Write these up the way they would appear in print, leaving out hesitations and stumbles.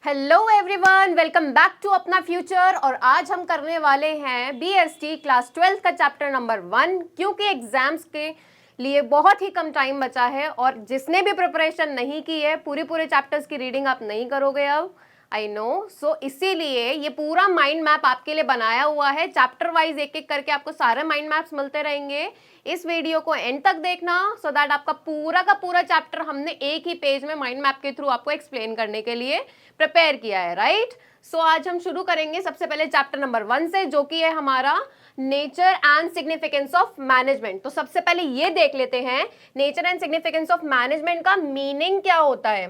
Hello everyone, welcome back to अपना future. और आज हम करने वाले हैं बीएसटी क्लास 12 का चैप्टर नंबर 1, क्योंकि एग्जाम्स के लिए बहुत ही कम टाइम बचा है और जिसने भी प्रिपरेशन नहीं की है पूरे चैप्टर्स की रीडिंग आप नहीं करोगे अब, आई नो। सो इसीलिए ये पूरा माइंड मैप आपके लिए बनाया हुआ है। चैप्टर वाइज एक एक करके आपको सारे माइंड मैप्स मिलते रहेंगे। इस वीडियो को एंड तक देखना सो दैट आपका पूरा का पूरा चैप्टर हमने एक ही पेज में माइंड मैप के थ्रू आपको एक्सप्लेन करने के लिए प्रिपेयर किया है, राइट। सो आज हम शुरू करेंगे सबसे पहले चैप्टर नंबर 1 से, जो कि है हमारा nature and significance of management. तो सबसे पहले ये देख लेते हैं nature and significance of management का मीनिंग क्या होता है।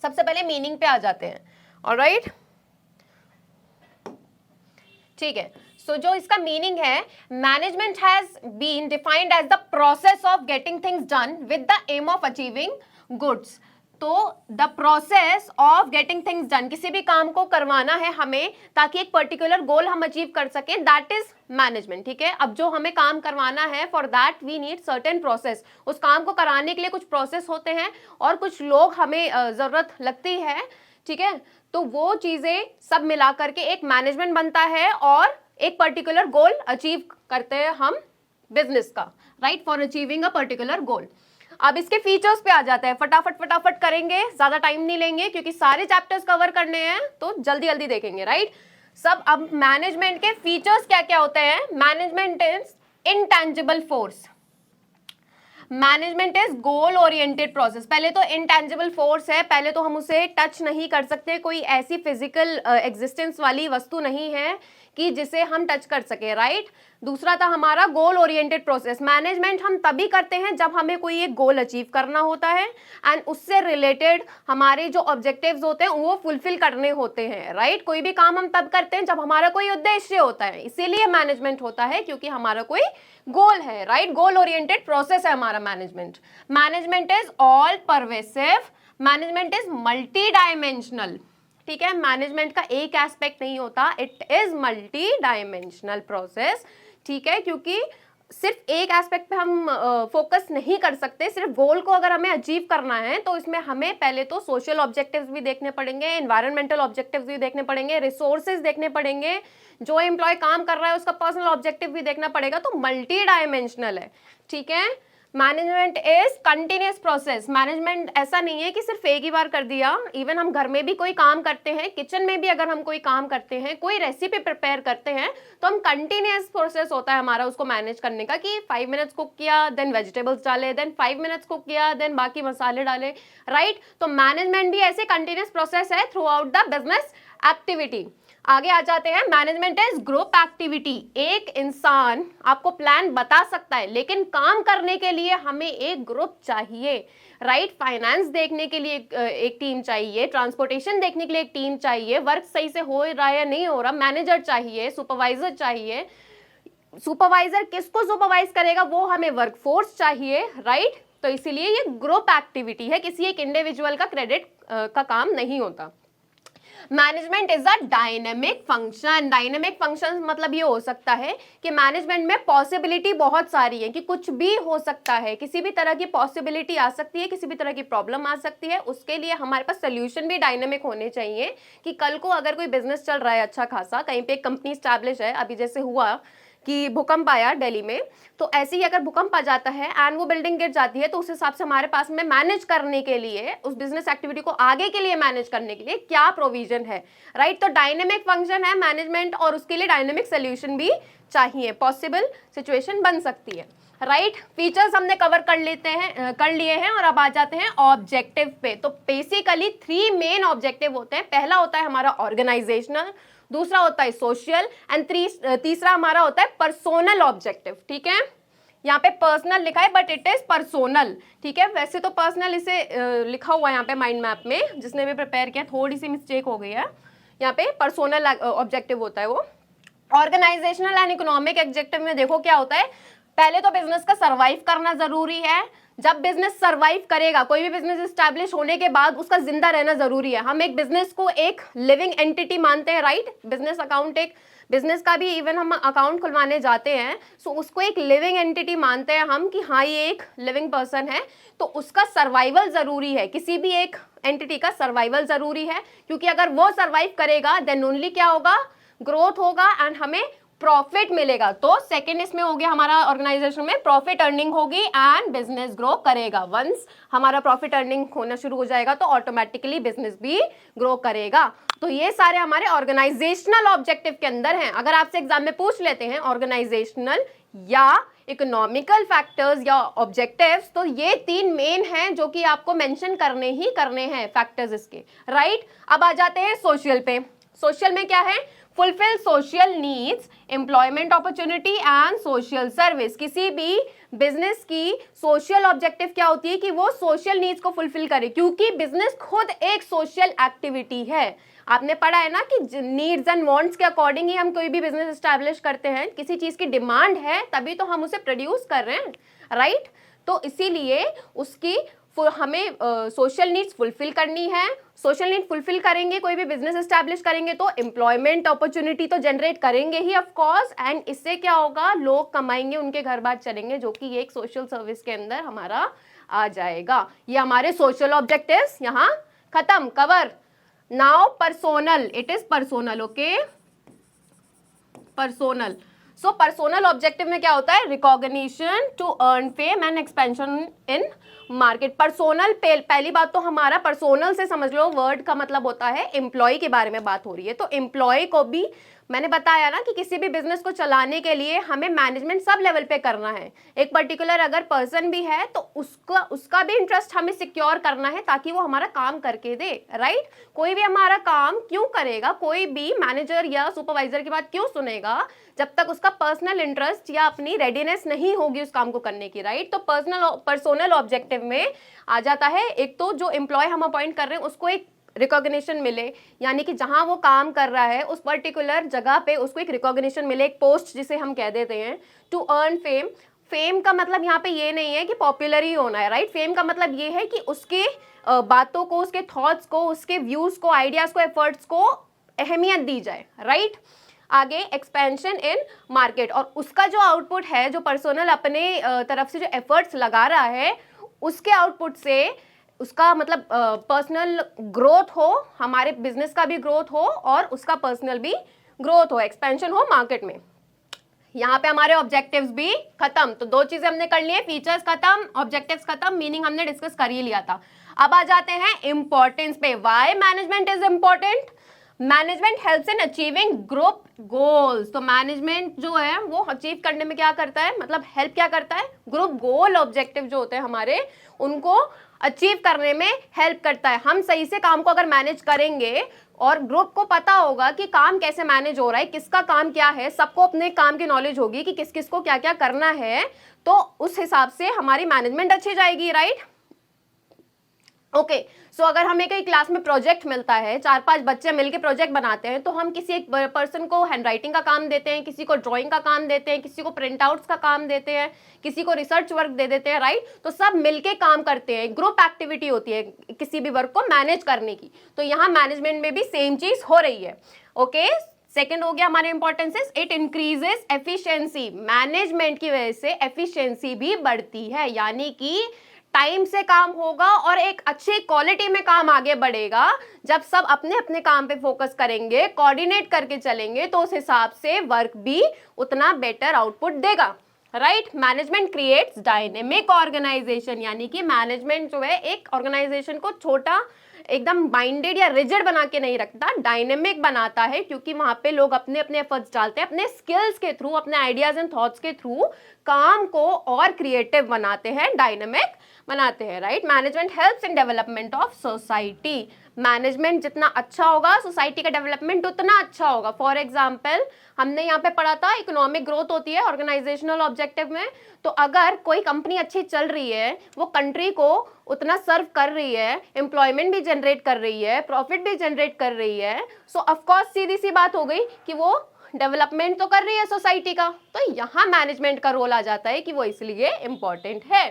सबसे पहले मीनिंग पे आ जाते हैं, ऑलराइट, ठीक है। सो जो इसका मीनिंग है, management has been defined as the process of getting things done with the aim of achieving goods. तो the process of getting things done, किसी भी काम को करवाना है हमें ताकि एक पर्टिकुलर गोल हम अचीव कर सकें, दैट इज मैनेजमेंट, ठीक है। अब जो हमें काम करवाना है, for that we need certain process. उस काम को कराने के लिए कुछ प्रोसेस होते हैं और कुछ लोग हमें जरूरत लगती है, ठीक है। तो वो चीजें सब मिला करके एक मैनेजमेंट बनता है और एक पर्टिकुलर गोल अचीव करते हैं हम बिजनेस का, right, for achieving a particular goal. अब इसके फीचर्स पे आ जाता है, फटाफट करेंगे, ज्यादा टाइम नहीं लेंगे क्योंकि सारे चैप्टर्स कवर करने हैं, तो जल्दी जल्दी देखेंगे, राइट सब। अब मैनेजमेंट के फीचर्स क्या क्या होते हैं। Management is intangible force, management is goal oriented process. पहले तो इंटेंजिबल फोर्स है, पहले तो हम उसे टच नहीं कर सकते, कोई ऐसी फिजिकल एग्जिस्टेंस वाली वस्तु नहीं है कि जिसे हम टच कर सके, राइट। दूसरा था हमारा गोल ओरिएंटेड प्रोसेस। मैनेजमेंट हम तभी करते हैं जब हमें कोई एक गोल अचीव करना होता है एंड उससे रिलेटेड हमारे जो ऑब्जेक्टिव्स होते हैं वो फुलफिल करने होते हैं, राइट। कोई भी काम हम तब करते हैं जब हमारा कोई उद्देश्य होता है, इसीलिए मैनेजमेंट होता है, क्योंकि हमारा कोई गोल है, राइट। गोल ओरिएंटेड प्रोसेस है हमारा management. Management is all pervasive, management is multi dimensional, ठीक है। मैनेजमेंट का एक एस्पेक्ट नहीं होता, it is multi dimensional process, ठीक है। क्योंकि सिर्फ एक एस्पेक्ट पे हम फोकस नहीं कर सकते। सिर्फ गोल को अगर हमें अचीव करना है तो इसमें हमें पहले तो सोशल ऑब्जेक्टिव्स भी देखने पड़ेंगे, एनवायरमेंटल ऑब्जेक्टिव्स भी देखने पड़ेंगे, रिसोर्सेज देखने पड़ेंगे, जो एम्प्लॉय काम कर रहा है उसका पर्सनल ऑब्जेक्टिव भी देखना पड़ेगा। तो मल्टी डायमेंशनल है, ठीक है। Management is continuous process. Management ऐसा नहीं है कि सिर्फ एक ही बार कर दिया। इवन हम घर में भी कोई काम करते हैं, किचन में भी अगर हम कोई काम करते हैं, कोई रेसिपी प्रिपेयर करते हैं, तो हम कंटिन्यूअस प्रोसेस होता है हमारा उसको मैनेज करने का, कि 5 मिनट्स कुक किया, देन वेजिटेबल्स डाले, देन 5 मिनट्स कुक किया, देन बाकी मसाले डाले, राइट। तो मैनेजमेंट भी ऐसे कंटिन्यूअस प्रोसेस है through out the business activity. आगे आ जाते हैं, मैनेजमेंट इज ग्रुप एक्टिविटी। एक इंसान आपको प्लान बता सकता है, लेकिन काम करने के लिए हमें एक ग्रुप चाहिए, राइट। फाइनेंस देखने के लिए एक टीम चाहिए, ट्रांसपोर्टेशन देखने के लिए एक टीम चाहिए, वर्क सही से हो रहा है या नहीं हो रहा, मैनेजर चाहिए, सुपरवाइजर चाहिए। सुपरवाइजर किसको सुपरवाइज करेगा, वो हमें वर्कफोर्स चाहिए, राइट। तो इसीलिए ये ग्रुप एक्टिविटी है, किसी एक इंडिविजुअल का क्रेडिट का काम नहीं होता। Management is a dynamic function. Dynamic function मतलब ये हो सकता है कि मैनेजमेंट में पॉसिबिलिटी बहुत सारी है, कि कुछ भी हो सकता है, किसी भी तरह की पॉसिबिलिटी आ सकती है, किसी भी तरह की प्रॉब्लम आ सकती है। उसके लिए हमारे पास सोल्यूशन भी डायनेमिक होने चाहिए, कि कल को अगर कोई बिजनेस चल रहा है अच्छा खासा, कहीं पे एक कंपनी स्टैब्लिश है, अभी जैसे हुआ कि भूकंप आया दिल्ली में, तो ऐसे ही अगर भूकंप आ जाता है एंड वो बिल्डिंग गिर जाती है, तो उस हिसाब से हमारे पास में मैनेज करने के लिए, उस बिजनेस एक्टिविटी को आगे के लिए मैनेज करने के लिए क्या प्रोविजन है, राइट। तो डायनेमिक फंक्शन है मैनेजमेंट और उसके लिए डायनेमिक सोल्यूशन भी चाहिए, पॉसिबल सिचुएशन बन सकती है, राइट। फीचर्स हमने कवर कर लिए हैं और अब आ जाते हैं ऑब्जेक्टिव पे। तो बेसिकली 3 मेन ऑब्जेक्टिव होते हैं। पहला होता है हमारा ऑर्गेनाइजेशनल, दूसरा होता है सोशल एंड तीसरा हमारा होता है पर्सोनल ऑब्जेक्टिव, ठीक है। यहाँ पे पर्सनल लिखा है बट इट इज पर्सोनल, ठीक है। वैसे तो पर्सनल इसे लिखा हुआ है यहाँ पे माइंड मैप में, जिसने भी प्रिपेयर किया थोड़ी सी मिस्टेक हो गई है, यहाँ पे पर्सोनल ऑब्जेक्टिव होता है वो। ऑर्गेनाइजेशनल एंड इकोनॉमिक ऑब्जेक्टिव में देखो क्या होता है, पहले तो बिजनेस का सर्वाइव करना जरूरी है, जब बिजनेस सरवाइव करेगा, कोई भी बिजनेस एस्टैब्लिश होने के बाद उसका जिंदा रहना जरूरी है। हम एक बिजनेस को एक लिविंग एंटिटी मानते हैं, राइट। बिजनेस अकाउंट, एक बिजनेस का भी इवन हम अकाउंट खुलवाने जाते हैं, सो उसको एक लिविंग एंटिटी मानते हैं हम कि हाँ ये एक लिविंग पर्सन है, तो उसका सर्वाइवल जरूरी है। किसी भी एक एंटिटी का सर्वाइवल जरूरी है, क्योंकि अगर वो सर्वाइव करेगा देन ओनली क्या होगा, ग्रोथ होगा एंड हमें प्रॉफिट मिलेगा। तो सेकंड इसमें हो गया हमारा ऑर्गेनाइजेशन में प्रॉफिट अर्निंग होगी एंड बिजनेस ग्रो करेगा। वंस हमारा प्रॉफिट अर्निंग होना शुरू हो जाएगा तो ऑटोमेटिकली बिजनेस भी ग्रो करेगा। तो ये सारे हमारे ऑर्गेनाइजेशनल ऑब्जेक्टिव के अंदर हैं। अगर आपसे एग्जाम में पूछ लेते हैं ऑर्गेनाइजेशनल या इकोनॉमिकल फैक्टर्स या ऑब्जेक्टिव्स, तो ये 3 मेन हैं जो कि आपको मेंशन करने ही करने हैं फैक्टर्स इसके, राइट। अब आ जाते हैं सोशल पे। सोशल में क्या है, fulfil social needs, employment opportunity and social service. किसी भी बिजनेस की सोशल ऑब्जेक्टिव क्या होती है कि वो सोशल नीड्स को फुलफिल करे, क्योंकि बिजनेस खुद एक सोशल एक्टिविटी है। आपने पढ़ा है ना कि नीड्स एंड वांट्स के अकॉर्डिंग ही हम कोई भी बिजनेस एस्टैब्लिश करते हैं। किसी चीज की डिमांड है तभी तो हम उसे प्रोड्यूस कर रहे हैं, राइट। तो इसीलिए उसकी हमें सोशल नीड्स फुलफिल करनी है। सोशल नीड फुलफिल करेंगे, कोई भी बिजनेस एस्टैब्लिश करेंगे तो एम्प्लॉयमेंट अपॉर्चुनिटी तो जनरेट करेंगे ही ऑफ कोर्स, एंड इससे क्या होगा, लोग कमाएंगे, उनके घर बार चलेंगे, जो कि ये एक सोशल सर्विस के अंदर हमारा आ जाएगा। ये हमारे सोशल ऑब्जेक्टिव्स यहाँ खत्म, cover. Now personal, it is personal, okay, personal. So personal objective में क्या होता है, recognition to earn fame and expansion in market. Personal, पहली बात तो हमारा पर्सोनल से समझ लो, वर्ड का मतलब होता है एम्प्लॉय के बारे में बात हो रही है। तो एम्प्लॉय को भी मैंने बताया ना कि किसी भी बिजनेस को चलाने के लिए हमें मैनेजमेंट सब लेवल पे करना है। एक पर्टिकुलर अगर पर्सन भी है तो उसका भी इंटरेस्ट हमें सिक्योर करना है ताकि वो हमारा काम करके दे, राइट। कोई भी हमारा काम क्यों करेगा, कोई भी मैनेजर या सुपरवाइजर की बात क्यों सुनेगा जब तक उसका पर्सनल इंटरेस्ट या अपनी रेडीनेस नहीं होगी उस काम को करने की, राइट। तो पर्सनल ऑब्जेक्टिव में आ जाता है एक तो जो एम्प्लॉय हम अपॉइंट कर रहे हैं उसको एक रिकॉग्निशन मिले, यानी कि जहां वो काम कर रहा है उस पर्टिकुलर जगह पे उसको एक रिकॉग्निशन मिले, एक पोस्ट जिसे हम कह देते हैं। टू अर्न फेम, फेम का मतलब यहाँ पे ये नहीं है कि पॉपुलर ही होना है, राइट। फेम का मतलब ये है कि उसके बातों को, उसके थॉट्स को, उसके व्यूज को, आइडियाज को, एफर्ट्स को अहमियत दी जाए, राइट। आगे एक्सपेंशन इन मार्केट, और उसका जो आउटपुट है, जो पर्सनल अपने तरफ से जो एफर्ट्स लगा रहा है उसके आउटपुट से उसका मतलब पर्सनल ग्रोथ हो, हमारे बिजनेस का भी ग्रोथ हो और उसका पर्सनल भी ग्रोथ हो, एक्सपेंशन हो मार्केट में। यहाँ पे हमारे ऑब्जेक्टिव्स भी खत्म। तो 2 चीजें हमने कर ली है, फीचर्स खत्म, ऑब्जेक्टिव्स खत्म, मीनिंग हमने डिस्कस कर ही लिया था। अब आ जाते हैं इंपॉर्टेंस पे। Why management is important, management helps in achieving group goals. तो मैनेजमेंट जो है वो अचीव करने में क्या करता है, मतलब हेल्प क्या करता है, ग्रुप गोल ऑब्जेक्टिव जो होते हैं हमारे उनको अचीव करने में हेल्प करता है। हम सही से काम को अगर मैनेज करेंगे और ग्रुप को पता होगा कि काम कैसे मैनेज हो रहा है, किसका काम क्या है, सबको अपने काम की नॉलेज होगी कि किस किस को क्या क्या करना है, तो उस हिसाब से हमारी मैनेजमेंट अच्छी जाएगी, राइट। ओके, सो अगर हमें कई क्लास में प्रोजेक्ट मिलता है, 4-5 बच्चे मिलके प्रोजेक्ट बनाते हैं, तो हम किसी एक पर्सन को हैंडराइटिंग का काम देते हैं, किसी को ड्राइंग का काम देते हैं, किसी को प्रिंट आउट्स का काम देते हैं, किसी को रिसर्च वर्क दे देते हैं, राइट। तो सब मिलके काम करते हैं, ग्रुप एक्टिविटी होती है किसी भी वर्क को मैनेज करने की। तो यहाँ मैनेजमेंट में भी सेम चीज हो रही है, ओके। सेकेंड हो गया हमारे इंपॉर्टेंसेस, इट इंक्रीजेस एफिशिएंसी। मैनेजमेंट की वजह से एफिशिएंसी भी बढ़ती है, यानी कि टाइम से काम होगा और एक अच्छी क्वालिटी में काम आगे बढ़ेगा। जब सब अपने अपने काम पे फोकस करेंगे, कोऑर्डिनेट करके चलेंगे, तो उस हिसाब से वर्क भी उतना बेटर आउटपुट देगा, right. Management creates dynamic organization, यानी कि मैनेजमेंट जो है एक ऑर्गेनाइजेशन को छोटा एकदम बाइंडेड या रिजिड बना के नहीं रखता, डायनेमिक बनाता है, क्योंकि वहां पे लोग अपने अपने एफर्ट्स डालते हैं, अपने स्किल्स के थ्रू, अपने आइडियाज एंड थॉट्स के थ्रू काम को और क्रिएटिव बनाते हैं, डायनेमिक बनाते हैं, right. Management helps in development of society. Management जितना अच्छा होगा सोसाइटी का डेवलपमेंट उतना अच्छा होगा। फॉर एग्जाम्पल हमने यहाँ पे पढ़ा था इकोनॉमिक ग्रोथ होती है ऑर्गेनाइजेशनल ऑब्जेक्टिव में। तो अगर कोई कंपनी अच्छी चल रही है, वो कंट्री को उतना सर्व कर रही है, एम्प्लॉयमेंट भी जनरेट कर रही है, प्रॉफिट भी जनरेट कर रही है, सो ऑफकोर्स सीधी सी बात हो गई कि वो डेवलपमेंट तो कर रही है सोसाइटी का। तो यहाँ मैनेजमेंट का रोल आ जाता है कि वो इसलिए इंपॉर्टेंट है।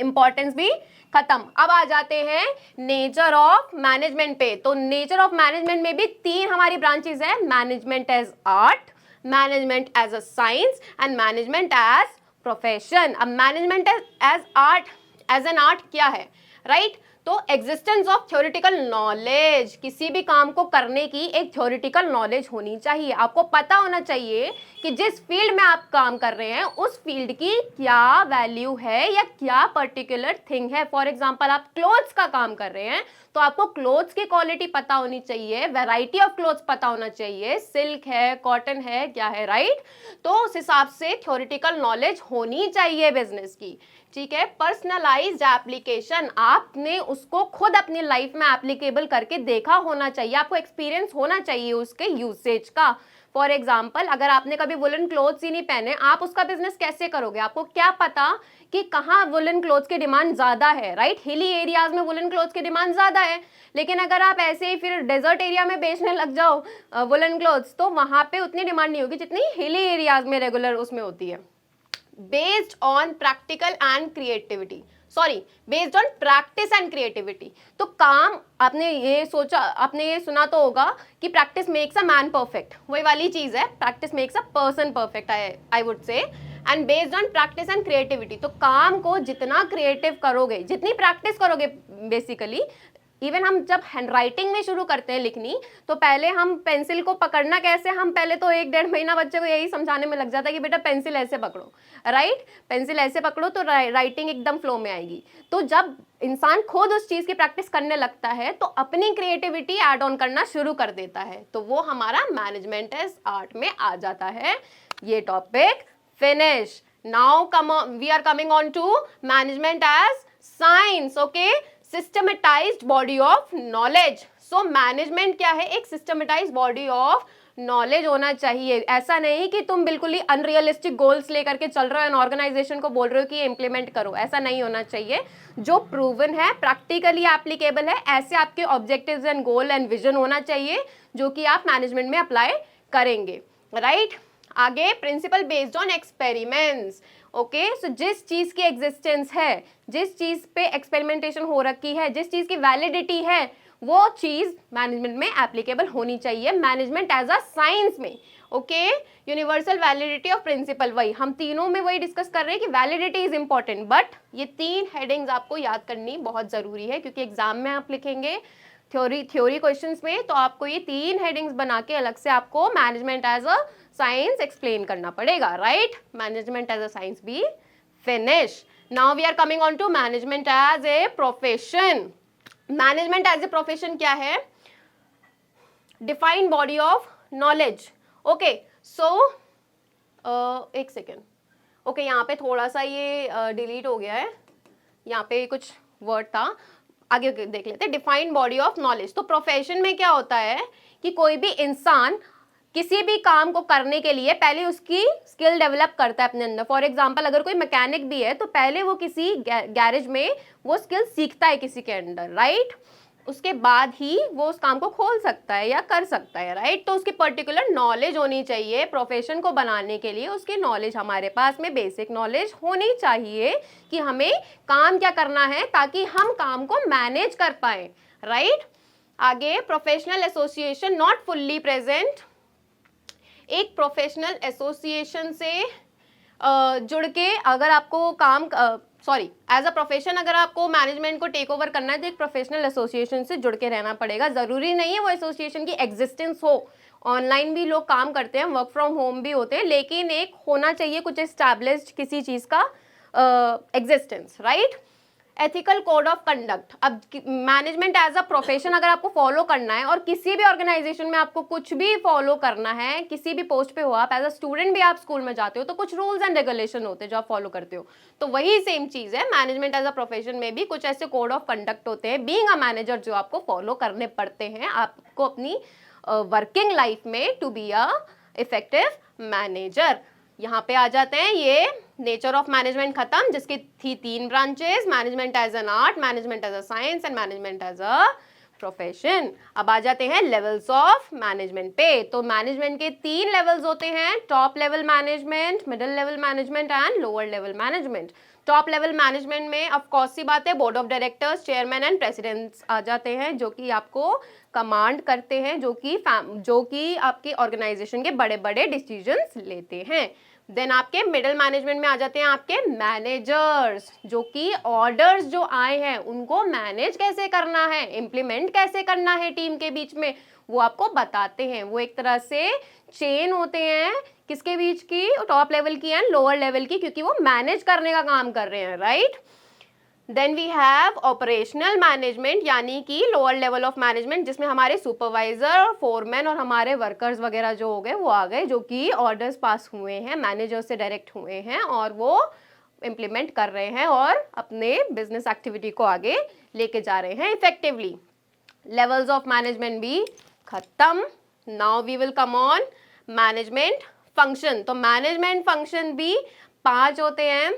इंपॉर्टेंस भी खत्म। अब आ जाते हैं नेचर ऑफ मैनेजमेंट पे। तो नेचर ऑफ मैनेजमेंट में भी 3 हमारी ब्रांचेस है, management as art, management as a science and management as profession. अब management as art, as an art क्या है, राइट? तो एग्जिस्टेंस ऑफ थ्योरेटिकल नॉलेज, किसी भी काम को करने की एक थ्योरेटिकल नॉलेज होनी चाहिए। आपको पता होना चाहिए कि जिस फील्ड में आप काम कर रहे हैं उस फील्ड की क्या वैल्यू है या क्या पर्टिकुलर थिंग है। फॉर एग्जांपल आप क्लोथ्स का काम कर रहे हैं तो आपको क्लोथ्स की क्वालिटी पता होनी चाहिए, वैरायटी ऑफ क्लोथ्स पता होना चाहिए, सिल्क है, कॉटन है, क्या है, राइट? तो उस हिसाब से थ्योरेटिकल नॉलेज होनी चाहिए बिजनेस की, ठीक है? पर्सनलाइज्ड एप्लीकेशन, आपने उसको खुद अपनी लाइफ में एप्लीकेबल करके देखा होना चाहिए, आपको एक्सपीरियंस होना चाहिए उसके यूसेज का। फॉर एग्जाम्पल अगर आपने कभी वुलन क्लोथ्स ही नहीं पहने, आप उसका बिजनेस कैसे करोगे? आपको क्या पता कि कहाँ वुलन क्लोथ्स की डिमांड ज्यादा है, राइट? हिली एरियाज में वुलन क्लोथ्स की डिमांड ज्यादा है, लेकिन अगर आप ऐसे ही फिर डेजर्ट एरिया में बेचने लग जाओ वुलन क्लोथ्स, तो वहां पे उतनी डिमांड नहीं होगी जितनी हिली एरियाज में रेगुलर उसमें होती है। Based on practical and creativity, sorry based on practice and creativity. तो काम आपने ये सोचा, आपने ये सुना तो होगा कि practice makes a man perfect, वही वाली चीज है, practice makes a person perfect, I would say. And based on practice and creativity, तो काम को जितना क्रिएटिव करोगे, जितनी प्रैक्टिस करोगे, बेसिकली इवन हम जब हैंडराइटिंग में शुरू करते हैं लिखनी, तो पहले हम पेंसिल को पकड़ना कैसे, हम पहले तो 1-1.5 महीना बच्चे को यही समझाने में लग जाता है कि बेटा पेंसिल ऐसे पकड़ो, राइट? पेंसिल ऐसे पकड़ो तो राइटिंग एकदम फ्लो में आएगी। तो जब इंसान खुद उस चीज की प्रैक्टिस करने लगता है तो अपनी क्रिएटिविटी ऐड ऑन करना शुरू कर देता है, तो वो हमारा मैनेजमेंट एज आर्ट में आ जाता है। ये topic finish. Now we are coming on to management as science, okay? Systematized body of knowledge. So management क्या है? एक सिस्टमेटाइज्ड बॉडी ऑफ नॉलेज होना चाहिए। ऐसा नहीं कि तुम बिल्कुल ही अनरियलिस्टिक गोल्स लेकर के चल रहे हो, ऑर्गेनाइजेशन को बोल रहे हो कि ये इंप्लीमेंट करो, ऐसा नहीं होना चाहिए। जो प्रूवन है, प्रैक्टिकली एप्लीकेबल है, ऐसे आपके objectives and goal and vision होना चाहिए जो कि आप मैनेजमेंट में अप्लाई करेंगे, राइट? आगे principle based on experiments, okay? So जिस चीज की एग्जिस्टेंस है, जिस चीज पे एक्सपेरिमेंटेशन हो रखी है, जिस चीज की वैलिडिटी है, वो चीज मैनेजमेंट में एप्लीकेबल होनी चाहिए, मैनेजमेंट एज अ साइंस में, okay? Universal validity of principle, वही हम तीनों में वही डिस्कस कर रहे हैं कि वैलिडिटी इज इंपॉर्टेंट, बट ये 3 हेडिंग्स आपको याद करनी बहुत जरूरी है, क्योंकि एग्जाम में आप लिखेंगे थ्योरी क्वेश्चंस में, तो आपको ये 3 हेडिंग्स बना के अलग से आपको management as a science explain करना पड़ेगा, right? Management as a science be finish. Now we are coming on to management as a profession. Management as a profession क्या है? Defined body of knowledge, okay? So एक second, okay, यहाँ पे थोड़ा सा ये डिलीट हो गया है, यहाँ पे कुछ वर्ड था, आगे देख लेते हैं। Defined body of knowledge. तो प्रोफेशन में क्या होता है कि कोई भी इंसान किसी भी काम को करने के लिए पहले उसकी स्किल डेवलप करता है अपने अंदर। फॉर एग्जांपल अगर कोई मैकेनिक भी है तो पहले वो किसी गैरेज में वो स्किल सीखता है किसी के अंदर, राइट? उसके बाद ही वो उस काम को खोल सकता है या कर सकता है, राइट? तो उसकी पर्टिकुलर नॉलेज होनी चाहिए प्रोफेशन को बनाने के लिए। उसकी नॉलेज हमारे पास में बेसिक नॉलेज होनी चाहिए कि हमें काम क्या करना है ताकि हम काम को मैनेज कर पाए, राइट? आगे professional association not fully present. एक प्रोफेशनल एसोसिएशन से जुड़ के अगर आपको काम एज अ प्रोफेशन अगर आपको मैनेजमेंट को टेक ओवर करना है तो एक प्रोफेशनल एसोसिएशन से जुड़ के रहना पड़ेगा। जरूरी नहीं है वो एसोसिएशन की एग्जिस्टेंस हो, ऑनलाइन भी लोग काम करते हैं, वर्क फ्रॉम होम भी होते हैं, लेकिन एक होना चाहिए कुछ एस्टैब्लिश्ड किसी चीज का existence, right? Ethical code of conduct. अब मैनेजमेंट एज अ प्रोफेशन अगर आपको फॉलो करना है और किसी भी ऑर्गेनाइजेशन में आपको कुछ भी फॉलो करना है, किसी भी पोस्ट पे हो आप, एज अ स्टूडेंट भी आप स्कूल में जाते हो तो कुछ रूल्स एंड रेगुलेशन होते हैं जो आप फॉलो करते हो, तो वही सेम चीज है मैनेजमेंट एज अ प्रोफेशन में भी कुछ ऐसे कोड ऑफ कंडक्ट होते हैं बीइंग अ मैनेजर जो आपको फॉलो करने पड़ते हैं आपको अपनी वर्किंग लाइफ में to be a effective manager. यहाँ पे आ जाते हैं, ये नेचर ऑफ मैनेजमेंट खत्म, जिसकी थी 3 branches, management as an art, management as a science and management as a profession. अब आ जाते हैं लेवल्स ऑफ मैनेजमेंट पे। तो मैनेजमेंट के 3 लेवल्स होते हैं, top level management, middle level management and lower level management. Top level management में ऑफ कोर्स सी बात है, board of directors, chairman and presidents आ जाते हैं, जो कि आपको कमांड करते हैं, जो कि आपकी ऑर्गेनाइजेशन के बड़े बड़े डिसीजंस लेते हैं। देन आपके मिडिल मैनेजमेंट में आ जाते हैं आपके मैनेजर्स, जो कि ऑर्डर्स जो आए हैं उनको मैनेज कैसे करना है, इम्प्लीमेंट कैसे करना है टीम के बीच में, वो आपको बताते हैं। वो एक तरह से चेन होते हैं, किसके बीच की, टॉप लेवल की एंड लोअर लेवल की, क्योंकि वो मैनेज करने का काम कर रहे हैं, right. Then we have operational management, यानी कि लोअर लेवल ऑफ मैनेजमेंट, जिसमें हमारे सुपरवाइजर, फोरमैन और हमारे वर्कर्स वगैरह जो हो गए वो आ गए, जो कि ऑर्डर्स पास हुए हैं, मैनेजर से डायरेक्ट हुए हैं और वो इम्प्लीमेंट कर रहे हैं और अपने बिजनेस एक्टिविटी को आगे लेके जा रहे हैं इफेक्टिवली। लेवल्स ऑफ मैनेजमेंट भी खत्म। Now we will come on management function. तो मैनेजमेंट फंक्शन भी 5 होते हैं।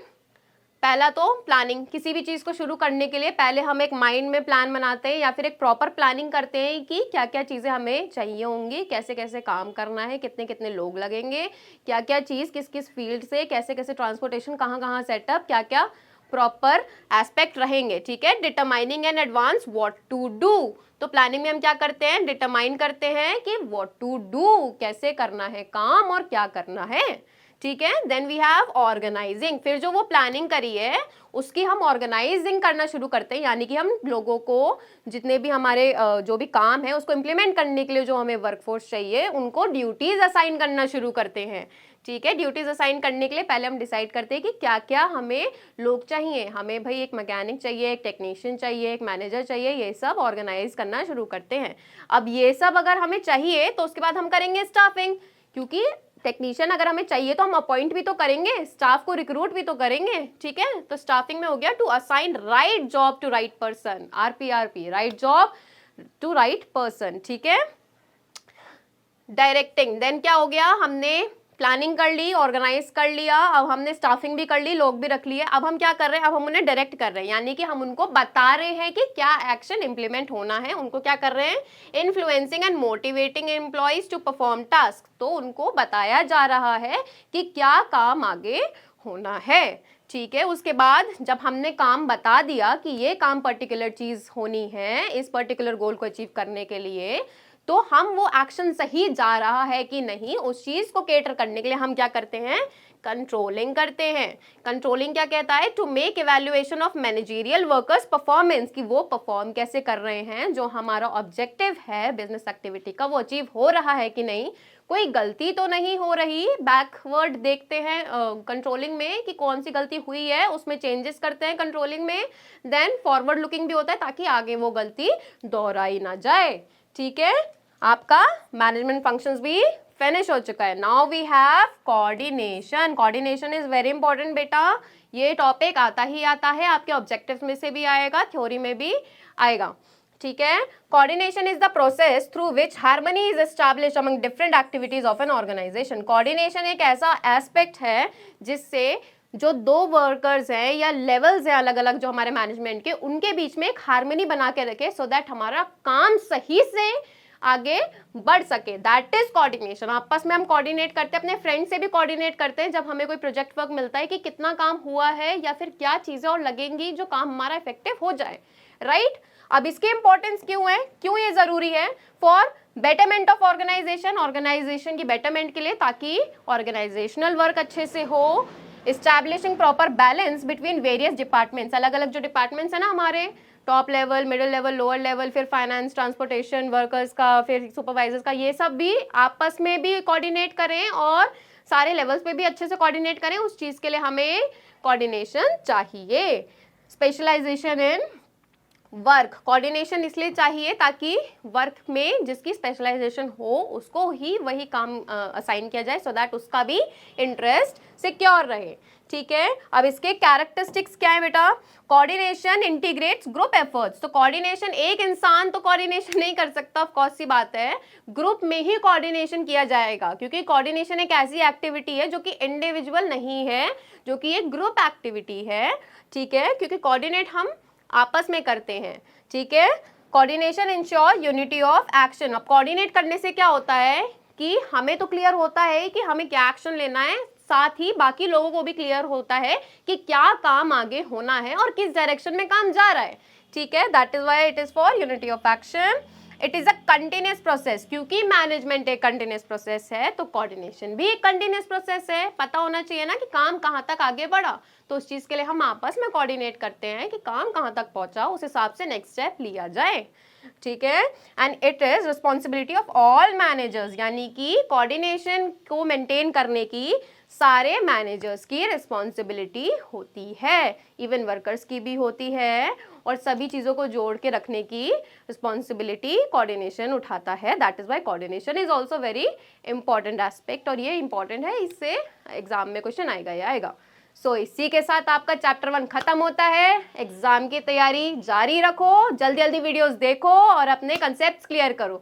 पहला तो प्लानिंग, किसी भी चीज़ को शुरू करने के लिए पहले हम एक माइंड में प्लान बनाते हैं या फिर एक प्रॉपर प्लानिंग करते हैं कि क्या क्या चीज़ें हमें चाहिए होंगी, कैसे कैसे काम करना है, कितने कितने लोग लगेंगे, क्या क्या चीज़ किस किस फील्ड से, कैसे कैसे ट्रांसपोर्टेशन, कहाँ कहाँ सेटअप, क्या क्या प्रॉपर एस्पेक्ट रहेंगे, ठीक है। Determining in advance what to do. तो प्लानिंग में हम क्या करते हैं, डिटरमाइन करते हैं कि व्हाट टू डू, कैसे करना है काम और क्या करना है, ठीक है। देन वी हैव ऑर्गेनाइजिंग, फिर जो वो प्लानिंग करी है उसकी हम ऑर्गेनाइजिंग करना शुरू करते हैं, यानी कि हम लोगों को जितने भी हमारे जो भी काम है उसको इम्प्लीमेंट करने के लिए जो हमें वर्कफोर्स चाहिए उनको ड्यूटीज असाइन करना शुरू करते हैं, ठीक है। ड्यूटीज असाइन करने के लिए पहले हम डिसाइड करते हैं कि क्या क्या हमें लोग चाहिए, हमें भाई एक मैकेनिक चाहिए, एक टेक्नीशियन चाहिए, एक मैनेजर चाहिए, ये सब ऑर्गेनाइज करना शुरू करते हैं। अब ये सब अगर हमें चाहिए तो उसके बाद हम करेंगे स्टाफिंग, क्योंकि टेक्नीशियन अगर हमें चाहिए तो हम अपॉइंट भी तो करेंगे, स्टाफ को रिक्रूट भी तो करेंगे, ठीक है। तो स्टाफिंग में हो गया to assign right job to right person, RPRP, right job to right person, ठीक है। डायरेक्टिंग, देन क्या हो गया, हमने प्लानिंग कर ली, ऑर्गेनाइज कर लिया, अब हमने स्टाफिंग भी कर ली, लोग भी रख लिए, अब हम क्या कर रहे हैं, अब हम उन्हें डायरेक्ट कर रहे हैं, यानी कि हम उनको बता रहे हैं कि क्या एक्शन इंप्लीमेंट होना है, उनको क्या कर रहे हैं, influencing and motivating employees to perform task. तो उनको बताया जा रहा है कि क्या काम आगे होना है, ठीक है। उसके बाद जब हमने काम बता दिया कि ये काम पर्टिकुलर चीज होनी है इस पर्टिकुलर गोल को अचीव करने के लिए, तो हम वो एक्शन सही जा रहा है कि नहीं, उस चीज को केटर करने के लिए हम क्या करते हैं, कंट्रोलिंग करते हैं। कंट्रोलिंग क्या कहता है, to make evaluation of managerial workers performance, कि वो परफॉर्म कैसे कर रहे हैं, जो हमारा ऑब्जेक्टिव है बिजनेस एक्टिविटी का वो अचीव हो रहा है कि नहीं, कोई गलती तो नहीं हो रही। बैकवर्ड देखते हैं कंट्रोलिंग में कि कौन सी गलती हुई है, उसमें चेंजेस करते हैं कंट्रोलिंग में। देन फॉरवर्ड लुकिंग भी होता है ताकि आगे वो गलती दोहराई ना जाए, ठीक है। आपका मैनेजमेंट फंक्शंस भी फिनिश हो चुका है। Now we have coordination. Coordination is very important बेटा, ये टॉपिक आता ही आता है, आपके ऑब्जेक्टिव्स में से भी आएगा, थ्योरी में भी आएगा, ठीक है। Coordination is the process through which harmony is established among different activities of an organization. Coordination एक ऐसा एस्पेक्ट है जिससे जो दो वर्कर्स हैं या लेवल्स हैं अलग अलग जो हमारे मैनेजमेंट के, उनके बीच में एक हार्मनी बना के रखे, सो दैट हमारा काम सही से आगे बढ़ सके, दैट इज कोऑर्डिनेशन। आपस में हम कोऑर्डिनेट करते हैं, अपने फ्रेंड से भी कोऑर्डिनेट करते हैं जब हमें कोई प्रोजेक्ट वर्क मिलता है कि कितना काम हुआ है या फिर क्या चीजें और लगेंगी जो काम हमारा इफेक्टिव हो जाए, राइट। अब इसकी इंपॉर्टेंस क्यों है, क्यों ये जरूरी है, for betterment of organization, organization की बेटरमेंट के लिए, ताकि ऑर्गेनाइजेशनल वर्क अच्छे से हो। Establishing proper balance between various departments, अलग अलग जो डिपार्टमेंट्स है ना हमारे, top level, middle level, lower level, फिर फाइनेंस, ट्रांसपोर्टेशन, वर्कर्स का, फिर सुपरवाइजर्स का, ये सब भी आपस में भी कोऑर्डिनेट करें और सारे लेवल्स पे भी अच्छे से कोऑर्डिनेट करें। उस चीज़ के लिए हमें कोऑर्डिनेशन चाहिए। स्पेशलाइजेशन इन वर्क, कोऑर्डिनेशन इसलिए चाहिए ताकि वर्क में जिसकी स्पेशलाइजेशन हो उसको ही वही काम असाइन किया जाए, सो दैट उसका भी इंटरेस्ट सिक्योर रहे, ठीक है। अब इसके कैरेक्टरिस्टिक्स क्या है बेटा, कोऑर्डिनेशन इंटीग्रेट्स ग्रुप एफर्ट्स। तो कोऑर्डिनेशन, एक इंसान तो कोऑर्डिनेशन नहीं कर सकता, ऑफ कोर्स सी बात है, ग्रुप में ही कोऑर्डिनेशन किया जाएगा, क्योंकि कोऑर्डिनेशन एक ऐसी एक्टिविटी है जो कि इंडिविजुअल नहीं है, जो कि एक ग्रुप एक्टिविटी है, ठीक है, क्योंकि कोऑर्डिनेट हम आपस में करते हैं, ठीक है। Coordination ensure unity of action. अब कोऑर्डिनेट करने से क्या होता है कि हमें तो क्लियर होता है कि हमें क्या एक्शन लेना है, साथ ही बाकी लोगों को भी क्लियर होता है कि क्या काम आगे होना है और किस डायरेक्शन में काम जा रहा है। ठीक है, that is why it is for unity of action. It is a continuous process, क्योंकि मैनेजमेंट एक कंटिन्यूस प्रोसेस है तो कोऑर्डिनेशन भी एक कंटिन्यूस प्रोसेस है। पता होना चाहिए ना कि काम कहाँ तक आगे बढ़ा, तो उस चीज के लिए हम आपस में कोऑर्डिनेट करते हैं कि काम कहाँ तक पहुंचा, उस हिसाब से नेक्स्ट स्टेप लिया जाए। ठीक है, and it is responsibility of all managers, यानी कि कोऑर्डिनेशन को मेंटेन करने की सारे मैनेजर्स की रिस्पॉन्सिबिलिटी होती है, इवन वर्कर्स की भी होती है, और सभी चीज़ों को जोड़ के रखने की रिस्पॉन्सिबिलिटी कोऑर्डिनेशन उठाता है। That is why coordination is also very important aspect, और ये इंपॉर्टेंट है, इससे एग्जाम में क्वेश्चन आएगा ही आएगा। सो इसी के साथ आपका चैप्टर 1 खत्म होता है। एग्जाम की तैयारी जारी रखो, जल्दी जल्दी वीडियोस देखो और अपने कंसेप्ट्स क्लियर करो।